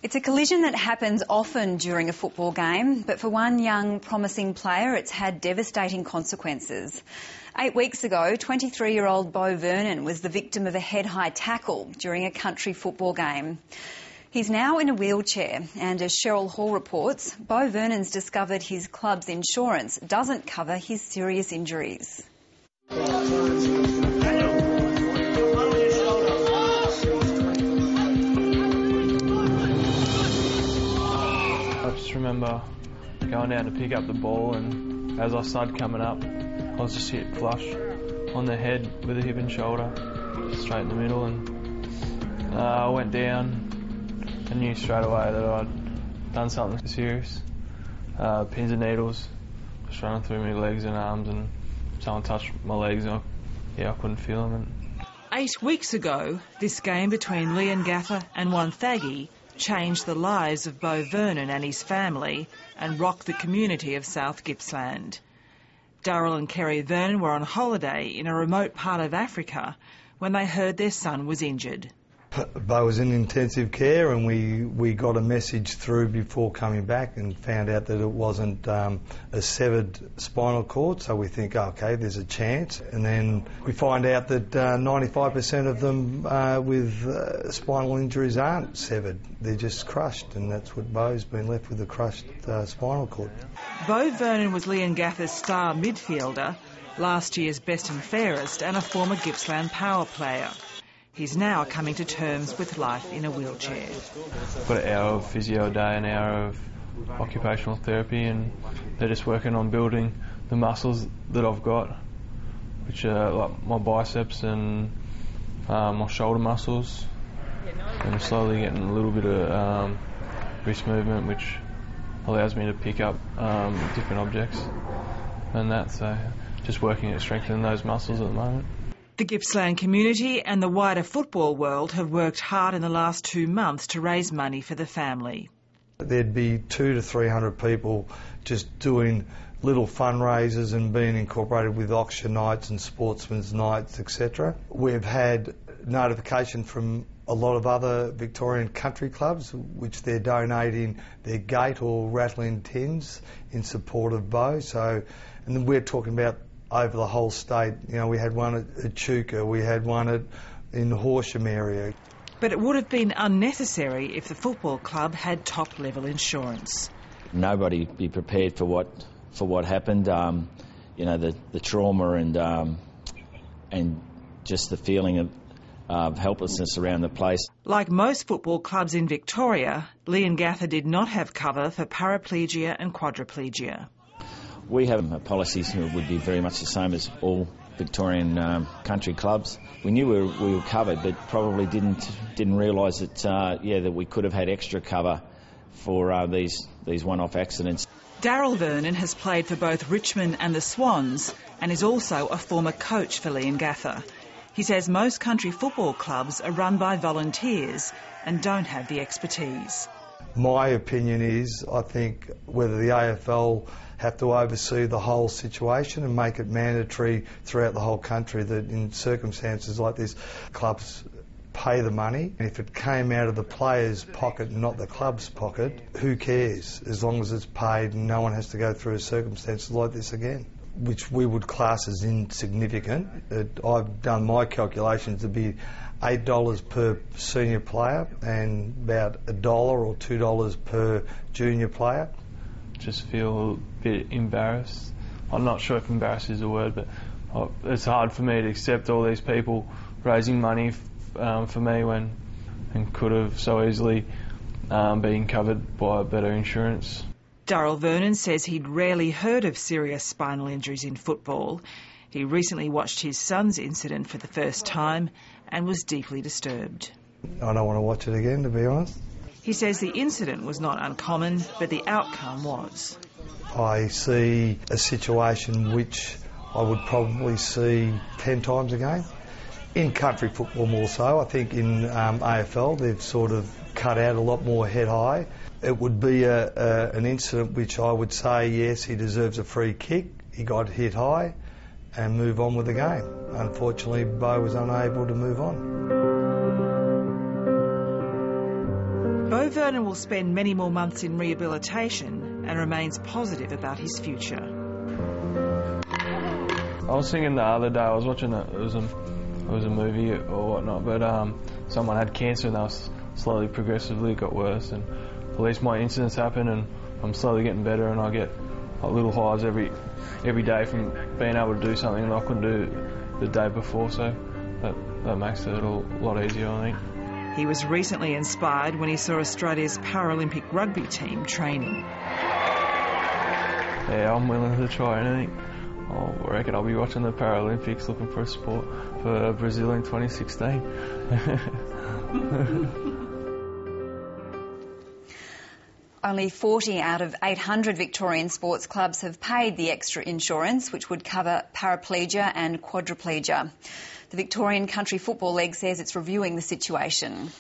It's a collision that happens often during a football game, but for one young promising player it's had devastating consequences. 8 weeks ago, 23-year-old Bo Vernon was the victim of a head-high tackle during a country football game. He's now in a wheelchair, and as Cheryl Hall reports, Bo Vernon's discovered his club's insurance doesn't cover his serious injuries. I just remember going down to pick up the ball, and as I started coming up, I was just hit flush on the head with a hip and shoulder, straight in the middle, and I went down and knew straight away that I'd done something serious. Pins and needles just running through my legs and arms, and someone touched my legs and I couldn't feel them. And 8 weeks ago, this game between Leongatha and Wonthaggi changed the lives of Bo Vernon and his family and rocked the community of South Gippsland. Darryl and Kerry Vernon were on holiday in a remote part of Africa when they heard their son was injured. Bo was in intensive care, and we got a message through before coming back and found out that it wasn't a severed spinal cord, so we think, OK, there's a chance. And then we find out that 95% of them with spinal injuries aren't severed, they're just crushed, and that's what Bo's been left with, a crushed spinal cord. Bo Vernon was Leongatha's star midfielder, last year's best and fairest, and a former Gippsland power player. He's now coming to terms with life in a wheelchair. Got an hour of physio a day, an hour of occupational therapy, and they're just working on building the muscles that I've got, which are like my biceps and my shoulder muscles. And I'm slowly getting a little bit of wrist movement, which allows me to pick up different objects and that. So just working at strengthening those muscles at the moment. The Gippsland community and the wider football world have worked hard in the last 2 months to raise money for the family. There'd be 200 to 300 people just doing little fundraisers and being incorporated with auction nights and sportsmen's nights, etc. We've had notification from a lot of other Victorian country clubs, which they're donating their gate or rattling tins in support of Bo. So, and then we're talking about over the whole state. You know, we had one at Chuka, we had one in the Horsham area. But it would have been unnecessary if the football club had top-level insurance. Nobody be prepared for what happened. You know, the trauma and just the feeling of helplessness around the place. Like most football clubs in Victoria, Leongatha did not have cover for paraplegia and quadriplegia. We have policies that would be very much the same as all Victorian country clubs. We knew we were covered, but probably didn't realise that that we could have had extra cover for these one-off accidents. Darryl Vernon has played for both Richmond and the Swans and is also a former coach for Leongatha. He says most country football clubs are run by volunteers and don't have the expertise. My opinion is, I think whether the AFL have to oversee the whole situation and make it mandatory throughout the whole country that in circumstances like this, clubs pay the money. And if it came out of the player's pocket and not the club's pocket, who cares? As long as it's paid and no one has to go through circumstances like this again, which we would class as insignificant. I've done my calculations to be $8 per senior player and about $1 or $2 per junior player. Just feel a bit embarrassed. I'm not sure if embarrassed is a word, but it's hard for me to accept all these people raising money for me and could have so easily been covered by better insurance. Darryl Vernon says he'd rarely heard of serious spinal injuries in football. He recently watched his son's incident for the first time and was deeply disturbed. I don't want to watch it again, to be honest. He says the incident was not uncommon, but the outcome was. I see a situation which I would probably see 10 times a game. In country football more so. I think in AFL they've sort of cut out a lot more head high. It would be an incident which I would say, yes, he deserves a free kick. He got hit high and move on with the game. Unfortunately, Bo was unable to move on. Bo Vernon will spend many more months in rehabilitation and remains positive about his future. I was thinking the other day, I was watching it was a movie or whatnot, but someone had cancer and they was slowly, progressively got worse, and at least my incidents happen and I'm slowly getting better, and I get like little highs every day from being able to do something that I couldn't do the day before, so that makes it a lot easier, I think. He was recently inspired when he saw Australia's Paralympic rugby team training. Yeah, I'm willing to try anything. I reckon I'll be watching the Paralympics looking for a sport for Brazil in 2016. Only 40 out of 800 Victorian sports clubs have paid the extra insurance, which would cover paraplegia and quadriplegia. The Victorian Country Football League says it's reviewing the situation.